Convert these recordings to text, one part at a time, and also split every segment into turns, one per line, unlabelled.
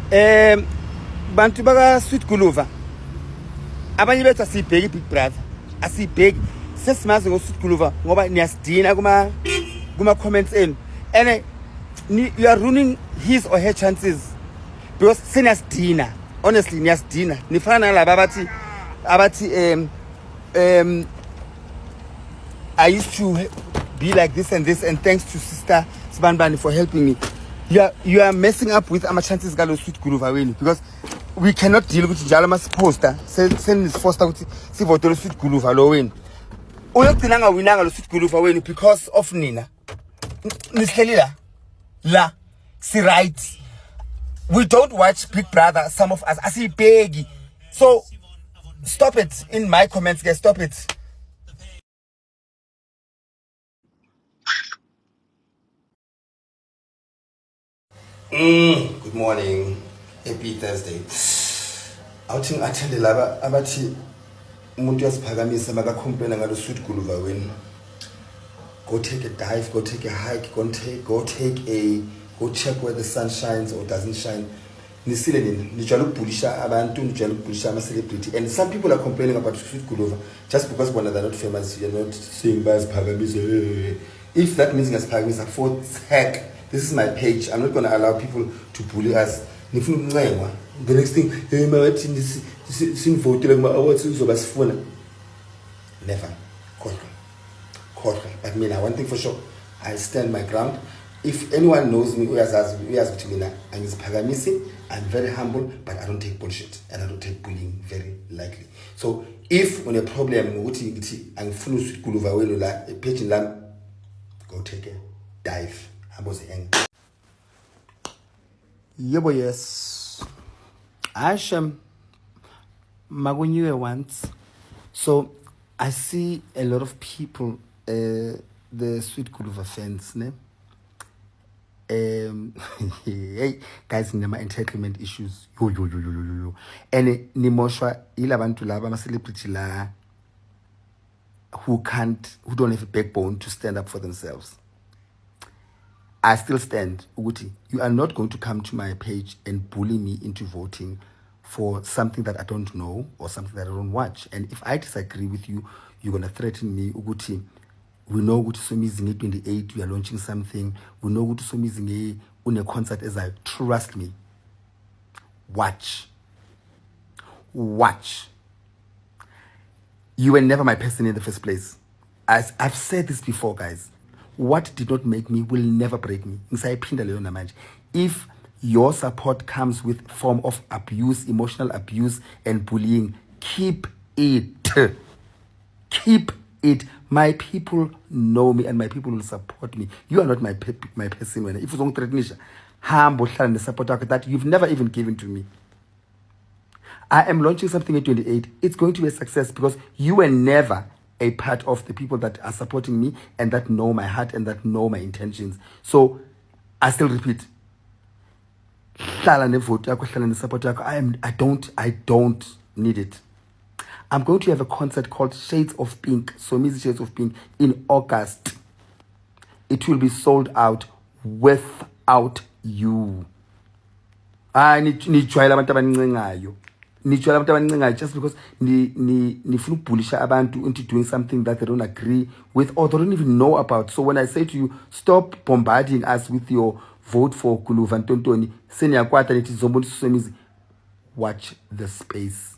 Bantu baka Sweet Guluva abanye bethu asibheki Big Brother, asibheki sesimazi ngo Sweet Guluva ngoba niyasidina kuma comments enu, and you are ruining his or her chances because seniyasidina. Honestly niyasidina, nifana nalaba abathi I used to be like this and this, and thanks to Sister Sbanbani for helping me. You are messing up with our chances galo Sweet Guluva wenu, because we cannot deal with njalo mas poster send is forced ukuthi sivote lo Sweet Guluva lo wenu. Uyogcina ngawinanga lo Sweet Guluva wenu because of nina. Nihleli la si right. We don't watch Big Brother, some of us asibheki. So stop it in my comments, guys. Stop it. Good morning. Happy Thursday. Awuthi athende laba abathi umuntu uyasiphakamisa makacomplain ngalo Sweet Guluva wenu. Go take a dive, go take a hike, go check where the sun shines or doesn't shine. Nisile nini? Nijwayele ukubhulisha abantu, nijwayele ukubhulisha ama celebrity, and some people are complaining about Sweet Guluva just because one they're not famous. You're not saying bayasiphakamisa. If that means ngiyasiphakamisa for heck, this is my page. I'm not going to allow people to bully us. Nifuna ukuncengwa. The next thing, mawathi sinivotele kuma awards uzobasifuna. Never. Kodwa. But mina, one thing for sure, I stand my ground. If anyone knows me, uyazazi ukuthi mina angiziphakamisi. I'm very humble, but I don't take bullshit and I don't take bullying very lightly. So if on a problem ukuthi ngithi angifuna Sweet Guluva wenu la page lami, go take a dive. Yebo, yes. Ashem Magunyiwe once. So I see a lot of people, the Sweet Guluva fans, ne? Hey guys, my entitlement issues. Yo. And nimoshwa ila bantu laba ama celebrity la who don't have a backbone to stand up for themselves. I still stand, Uguti. You are not going to come to my page and bully me into voting for something that I don't know or something that I don't watch. And if I disagree with you, you're going to threaten me, Uguti. We know Uguti Somizinge 28, you are launching something. We know Uguti Somizinge on a concert as I trust me. Watch. You were never my person in the first place. As I've said this before, guys. What did not make me will never break me. If your support comes with form of abuse, emotional abuse and bullying, keep it. Keep it. My people know me and my people will support me. You are not my person. If you don't threaten me, support that you've never even given to me. I am launching something at 28. It's going to be a success because you were never a part of the people that are supporting me and that know my heart and that know my intentions. So I still repeat, I don't need it. I'm going to have a concert called Shades of Pink, so Miss Shades of Pink, in August. It will be sold out without you. I need just because nifuna ukubhulisha abantu into doing something that they don't agree with or they don't even know about. So when I say to you, stop bombarding us with your vote for Guluva Ntontoni, seniyakwata nithi zombonisa usemizi, watch the space.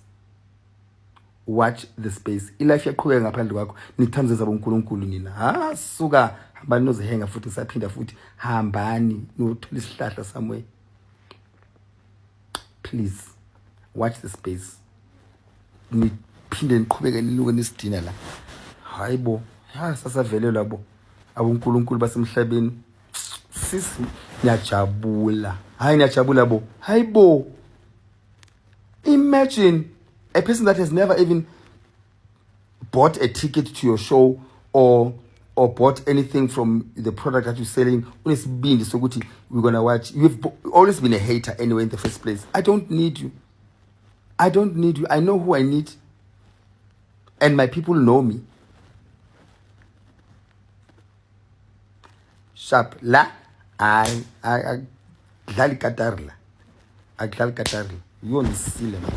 Watch the space. Ilife yaqhubeka ngaphandle kwakho, nithamze zabo uNkulunkulu nina. Suka hambani nozihenga futhi saphinda futhi hambani nothola isihlahla somewhere. Please. Watch the space. Niphinde niqhubeke niluke nisidina la. Hayibo, sasavele labo. AboNkulunkulu basemhlabeni. Sisi niyajabula. Hayi niyajabula bo. Hayibo. Imagine a person that has never even bought a ticket to your show or bought anything from the product that you're selling. We're gonna watch. You've always been a hater anyway in the first place. I don't need you. I know who I need. And my people know me. Sharp la. I dlali katarla. adlala Qatari. Yona isile man.